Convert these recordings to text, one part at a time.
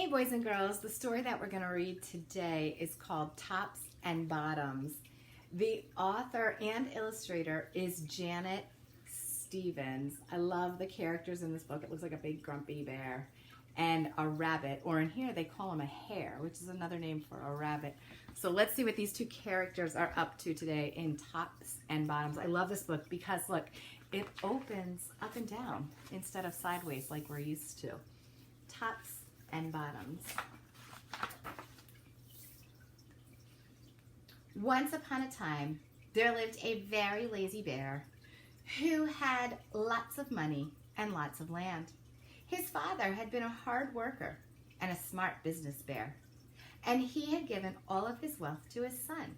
Hey boys and girls, the story that we're going to read today is called Tops and Bottoms. The author and illustrator is Janet Stevens. I love the characters in this book. It looks like a big grumpy bear and a rabbit, or in here they call him a hare, which is another name for a rabbit. So let's see what these two characters are up to today in Tops and Bottoms. I love this book because look, it opens up and down instead of sideways like we're used to. Tops and Bottoms. Once upon a time, there lived a very lazy bear who had lots of money and lots of land. His father had been a hard worker and a smart business bear, and he had given all of his wealth to his son.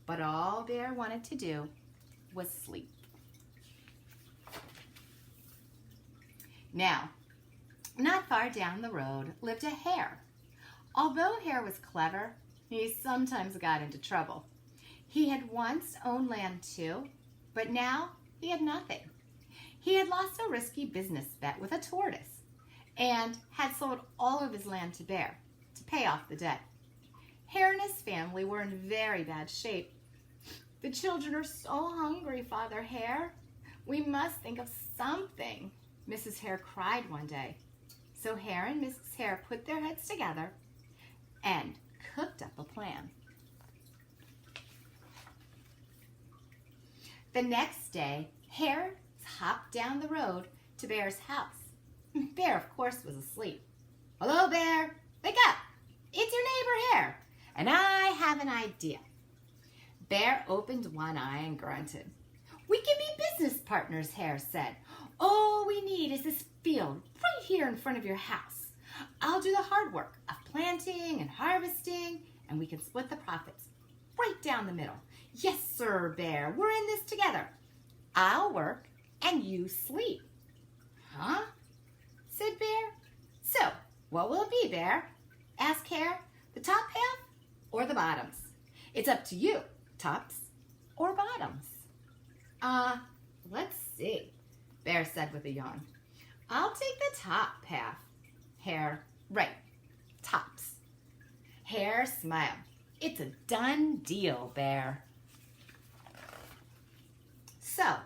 But all Bear wanted to do was sleep. Now, not far down the road lived a hare. Although Hare was clever, he sometimes got into trouble. He had once owned land too, but now he had nothing. He had lost a risky business bet with a tortoise and had sold all of his land to Bear to pay off the debt. Hare and his family were in very bad shape. "The children are so hungry, Father Hare. We must think of something," Mrs. Hare cried one day. So Hare and Mrs. Hare put their heads together and cooked up a plan. The next day, Hare hopped down the road to Bear's house. Bear, of course, was asleep. "Hello, Bear. Wake up. It's your neighbor Hare, and I have an idea." Bear opened one eye and grunted. "We can be business partners," Hare said. "All we need is this field right here in front of your house. I'll do the hard work of planting and harvesting, and we can split the profits right down the middle." "Yes, sir, Bear. We're in this together. I'll work and you sleep." "Huh?" said Bear. "So, what will it be, Bear?" asked Hare. "The top half or the bottoms? It's up to you, tops or bottoms." Let's see," Bear said with a yawn. "I'll take the top half." Hare, "Right, tops." Hare smiled. "It's a done deal, Bear." So,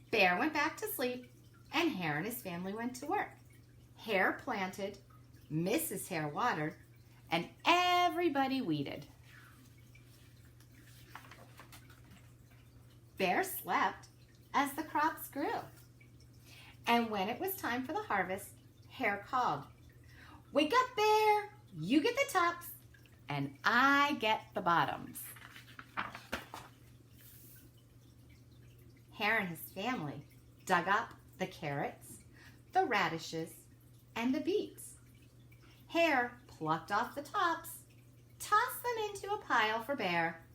Bear went back to sleep, and Hare and his family went to work. Hare planted, Mrs. Hare watered, and everybody weeded. Bear slept as the crops grew. And when it was time for the harvest, Hare called, "Wake up, Bear. You get the tops, and I get the bottoms." Hare and his family dug up the carrots, the radishes, and the beets. Hare plucked off the tops, tossed them into a pile for Bear,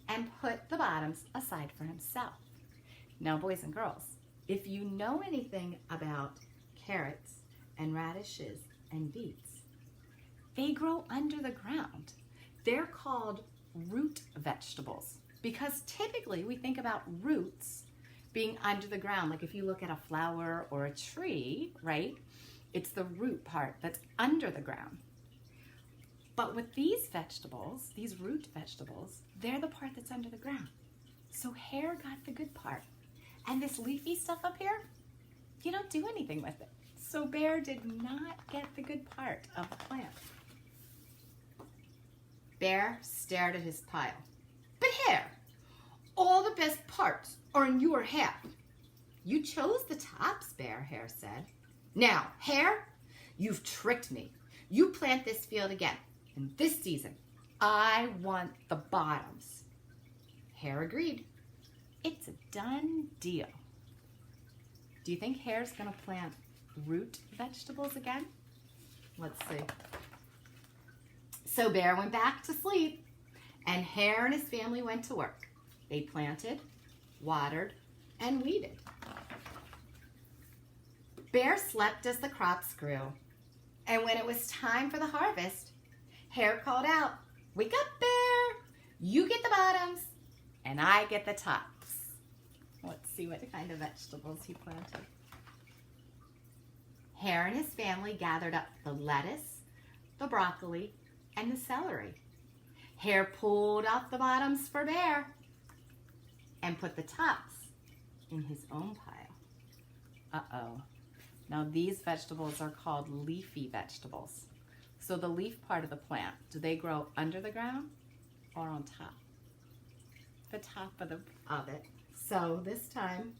and put the bottoms aside for himself. Now, boys and girls, if you know anything about carrots and radishes and beets, they grow under the ground. They're called root vegetables because typically we think about roots being under the ground. Like if you look at a flower or a tree, right? It's the root part that's under the ground. But with these vegetables, these root vegetables, they're the part that's under the ground. So Hare got the good part. And this leafy stuff up here, you don't do anything with it. So Bear did not get the good part of the plant. Bear stared at his pile. "But Hare, all the best parts are in your half." "You chose the tops, Bear," Hare said. "Now, Hare, you've tricked me. You plant this field again. And this season, I want the bottoms." Hare agreed. It's a done deal. Do you think Hare's going to plant root vegetables again? Let's see. So Bear went back to sleep, and Hare and his family went to work. They planted, watered, and weeded. Bear slept as the crops grew, and when it was time for the harvest, Hare called out, "Wake up, Bear. You get the bottoms, and I get the tops." Let's see what kind of vegetables he planted. Hare and his family gathered up the lettuce, the broccoli, and the celery. Hare pulled off the bottoms for Bear and put the tops in his own pile. Uh-oh. Now these vegetables are called leafy vegetables. So the leaf part of the plant, do they grow under the ground or on top? The top of it. So this time,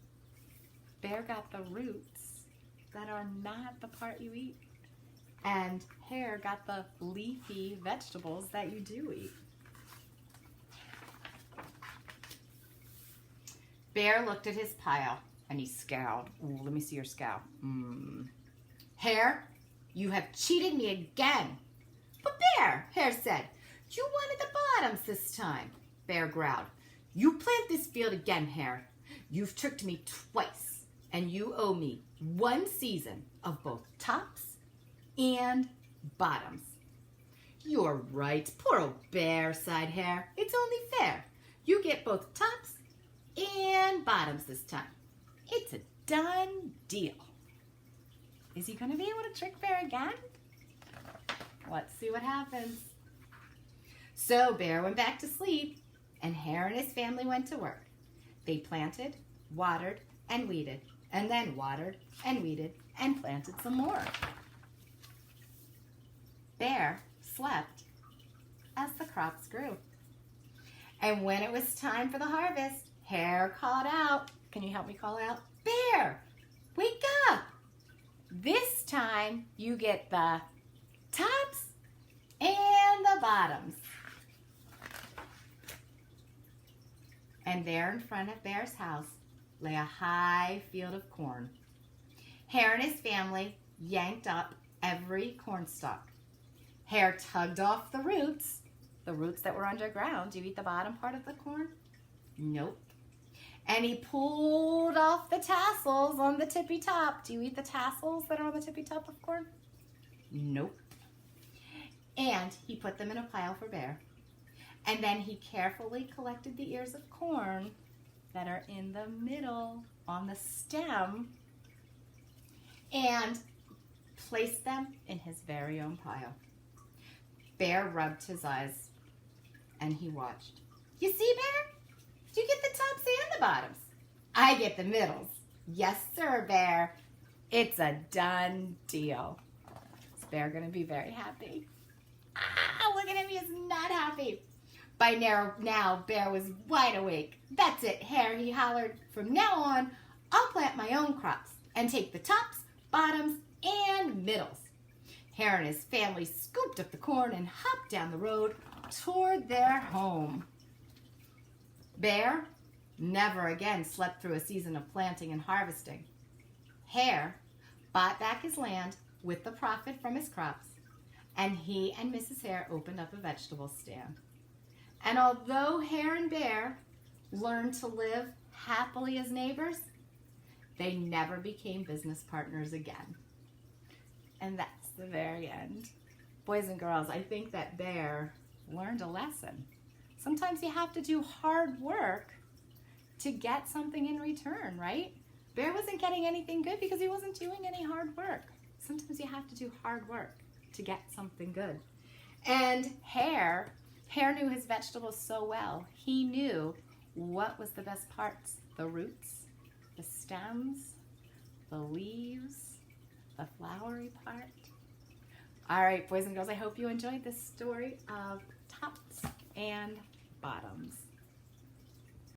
Bear got the roots that are not the part you eat. And Hare got the leafy vegetables that you do eat. Bear looked at his pile and he scowled. Ooh, let me see your scowl. Hare, you have cheated me again. But Bear, Hare said, you wanted the bottoms this time. Bear growled. You plant this field again, Hare. You've tricked me twice, and you owe me 1 season of both tops and bottoms. You're right, poor old Bear, sighed Hare. It's only fair. You get both tops and bottoms this time. It's a done deal. Is he going to be able to trick Bear again? Let's see what happens. So Bear went back to sleep, and Hare and his family went to work. They planted, watered, and weeded, and then watered and weeded and planted some more. Bear slept as the crops grew. And when it was time for the harvest, Hare called out. Can you help me call out? Bear, wake up! This time you get the tops and the bottoms. And there in front of Bear's house lay a high field of corn. Hare and his family yanked up every corn stalk. Hare tugged off the roots that were underground. Do you eat the bottom part of the corn? Nope. And he pulled off the tassels on the tippy top. Do you eat the tassels that are on the tippy top of corn? Nope. And he put them in a pile for Bear. And then he carefully collected the ears of corn that are in the middle on the stem and placed them in his very own pile. Bear rubbed his eyes and he watched. You see, Bear? You get the tops and the bottoms. I get the middles. Yes, sir, Bear. It's a done deal. Is Bear going to be very happy? Look at him. He is not happy. By now, Bear was wide awake. That's it, Hare, he hollered. From now on, I'll plant my own crops and take the tops, bottoms, and middles. Hare and his family scooped up the corn and hopped down the road toward their home. Bear never again slept through a season of planting and harvesting. Hare bought back his land with the profit from his crops, and he and Mrs. Hare opened up a vegetable stand. And although Hare and Bear learned to live happily as neighbors, they never became business partners again. And that's the very end. Boys and girls, I think that Bear learned a lesson. Sometimes you have to do hard work to get something in return, right? Bear wasn't getting anything good because he wasn't doing any hard work. Sometimes you have to do hard work to get something good. And Hare knew his vegetables so well. He knew what was the best parts. The roots, the stems, the leaves, the flowery part. All right, boys and girls, I hope you enjoyed this story of tops and bottoms.